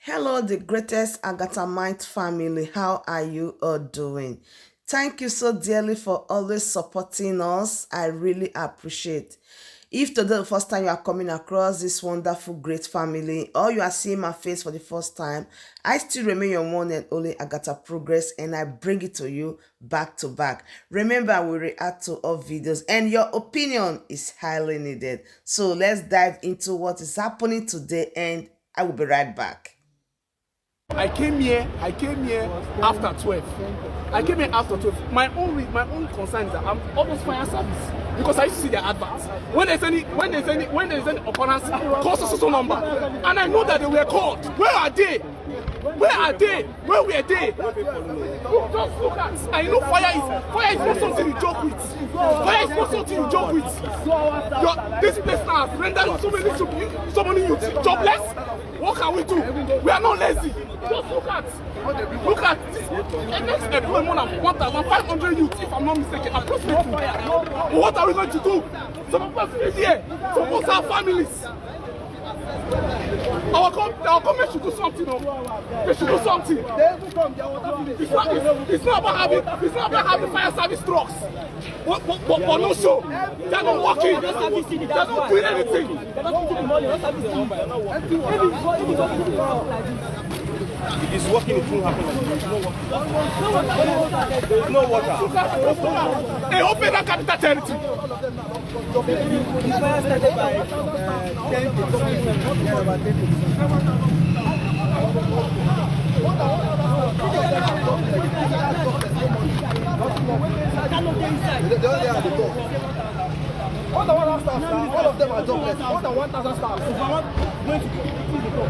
Hello, the greatest Agatha Mind family. How are you all doing? Thank you so dearly for always supporting us. I really appreciate. If today the first time you are coming across this wonderful, great family, or you are seeing my face for the first time, I still remain your one and only Agatha Progress, and I bring it to you back to back. Remember, we react to all videos, and your opinion is highly needed. So let's dive into what is happening today, and I will be right back. I came here after 12. I came here after 12. My own concern is that I'm almost fire service because I used to see their adverts. When there's any occurrence, call so number. And I know that they were called. Where are they? Where are they? Where were they? Just look at. I know fire is not something you joke with. Fire is not something you joke with. This place now has rendered so many youth jobless. What can we do? We are not lazy. Just look at this. The next employ more than 1,500 youth, if I'm not mistaken, approximately. But what are we going to do? Some of us live here. Some of us have families. Our government should do something. They should do something. It's not about having fire service trucks. But no show. They're not working. They're not doing anything. It is working, it won't happen. There is no water. Hey, open that capital territory. The fire started by 10 All the 1,000 staff, all of them are jobless. More than 1,000 staff.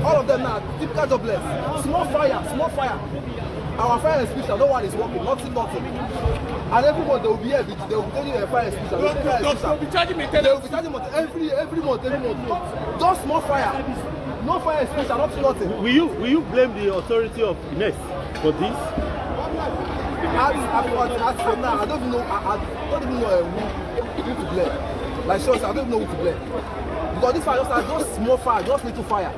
All of them now, typical jobless. Small fire. Our fire extinguisher, no one is working, nothing. And every month they will be here, they will be telling you a fire extinguisher. They'll be charging me. They will be charging every month. Just small fire. No fire extinguisher, nothing. Will you blame the authority of NES for this? As for now, I don't even know who to blame. Like seriously, I don't know who to blame. Because this fire just small fire, just little fire.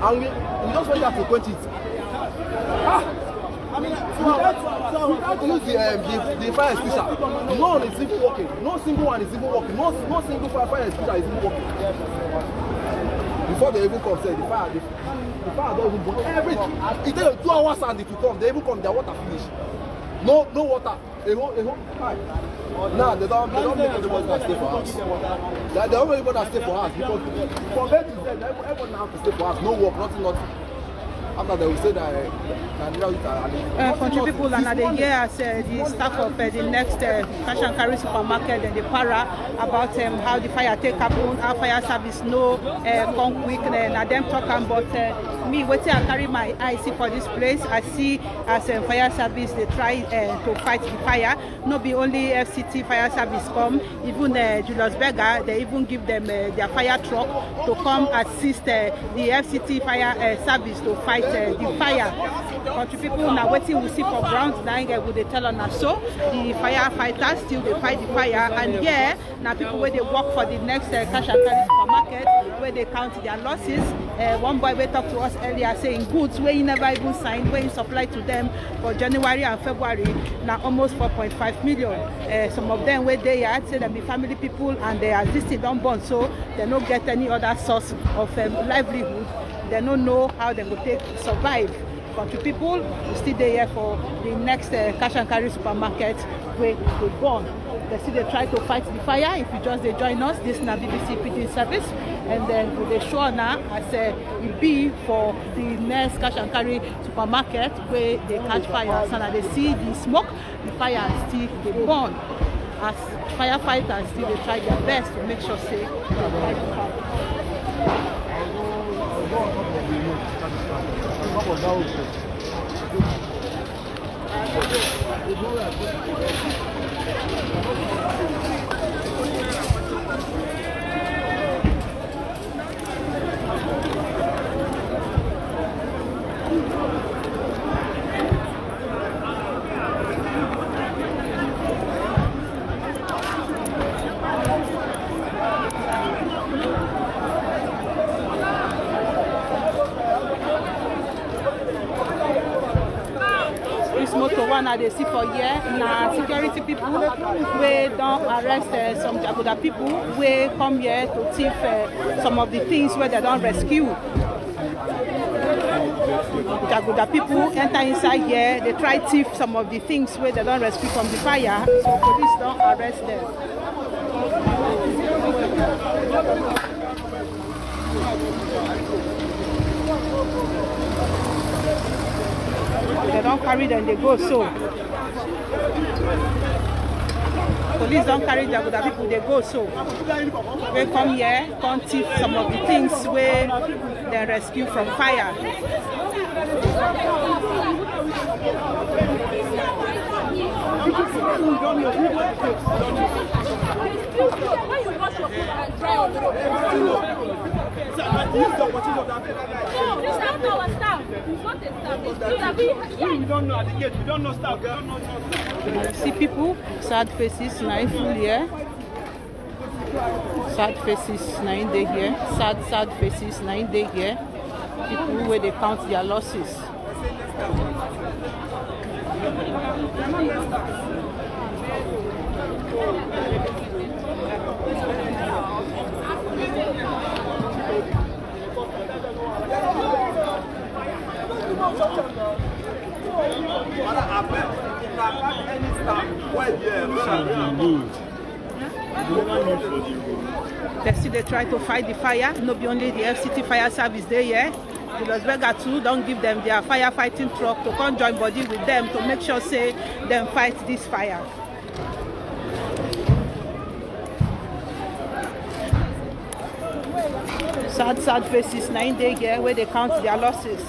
And we just went there to quench it. We use the fire extinguisher. None is even working. No single one is even working. No single fire extinguisher is even working. Before they even come, say the fire don't even burn. Everything. It takes 2 hours and it will come. They even come, their water finish. No water. A whole pipe. Now they don't make anybody that stay for house. They don't make anybody that stay for house because for them to say everyone now have to stay for house. No work, nothing. After they will say that country people and they hear as the staff of the next cash and carry supermarket and the para about how the fire take happen, how fire service no come quick and them talking about me waiting I carry my eyes see for this place. I see as fire service they try to fight the fire. No be only FCT fire service come, even Julius Berger they even give them their fire truck to come assist the FCT fire service to fight the fire. Country people now waiting we see for ground dying would they tell us so the firefighters still they fight the fire and yeah now people where they work for the next cash and carry supermarket where they count their losses. One boy we talked to us earlier saying goods where he never even signed where he supplied to them for January and February now almost 4.5 million. Some of them where they had say them be family people and they are listed on bond so they don't get any other source of livelihood. They don't know how they will take survive. Country people will still there for the next cash and carry supermarket where they born. They still they try to fight the fire. If you just they join us, this is na BBC PD service, and then they show now as it be for the next cash and carry supermarket where they catch fire. So now they see the smoke, the fire still they burn. As firefighters still they try their best to make sure say fight the fire. motor one I dey see for here na security people wey don arrest some Jaguda people wey come here to thief some of the things wey they don rescue. Jaguda people enter inside here, they try thief some of the things wey they don rescue from the fire, so police don arrest them. They don't carry them, they go so. Police don't carry Jaguda people, they go so. They come here, come thief some of the things where they rescue from fire. We don't know at the gate. We don't know staff. We don't know. See people, sad faces, nine full here. Sad faces, 9 day here. Sad faces, 9 day here. People where they count their losses. They try to fight the fire. No be only the FCT fire service there here. The Las Vegas too don't give them their firefighting truck to come join body with them to make sure say them fight this fire. Sad faces, 9 day here where they count their losses.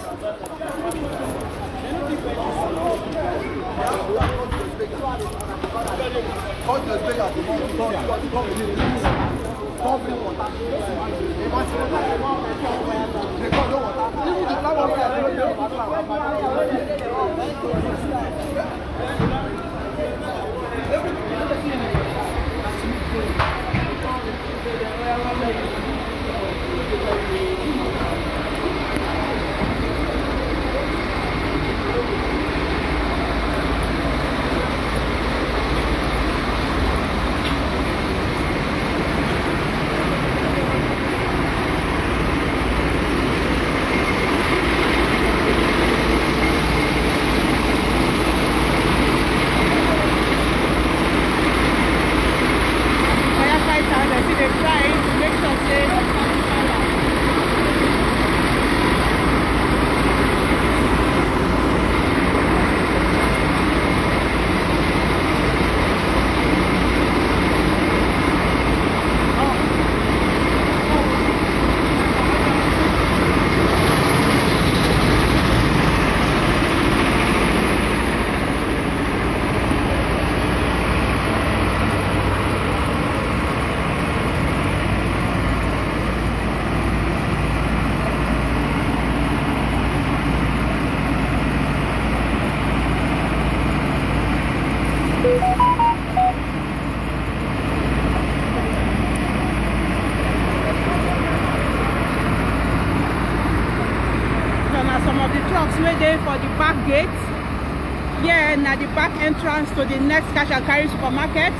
For the back gate here na the back entrance to the next cash and carry supermarket.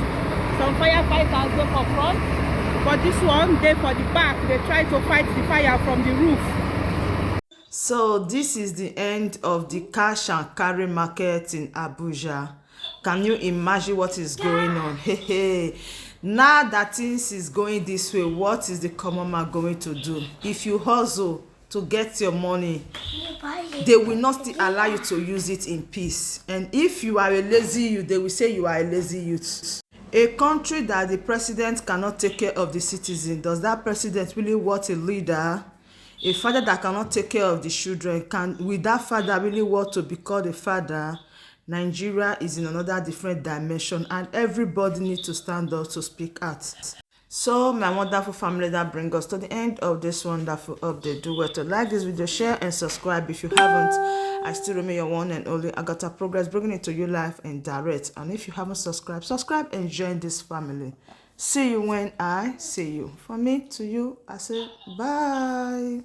Some firefighters go for front, but this one they for the back. They try to fight the fire from the roof. So this is the end of the cash and carry market in Abuja. Can you imagine what is going on? Hey, now that things is going this way, what is the common man going to do? If you hustle to get your money, they will not still allow you to use it in peace. And if you are a lazy youth, they will say you are a lazy youth. A country that the president cannot take care of the citizen, does that president really want a leader? A father that cannot take care of the children, will that father really want to be called a father? Nigeria is in another different dimension, and everybody needs to stand up to speak out. So my wonderful family, that brings us to the end of this wonderful update. Do well to like this video, share and subscribe if you haven't. I still remain your one and only Agatha Progress, bringing it to you live and direct. And if you haven't subscribed, subscribe and join this family. See you when I see you. From me to you, I say bye.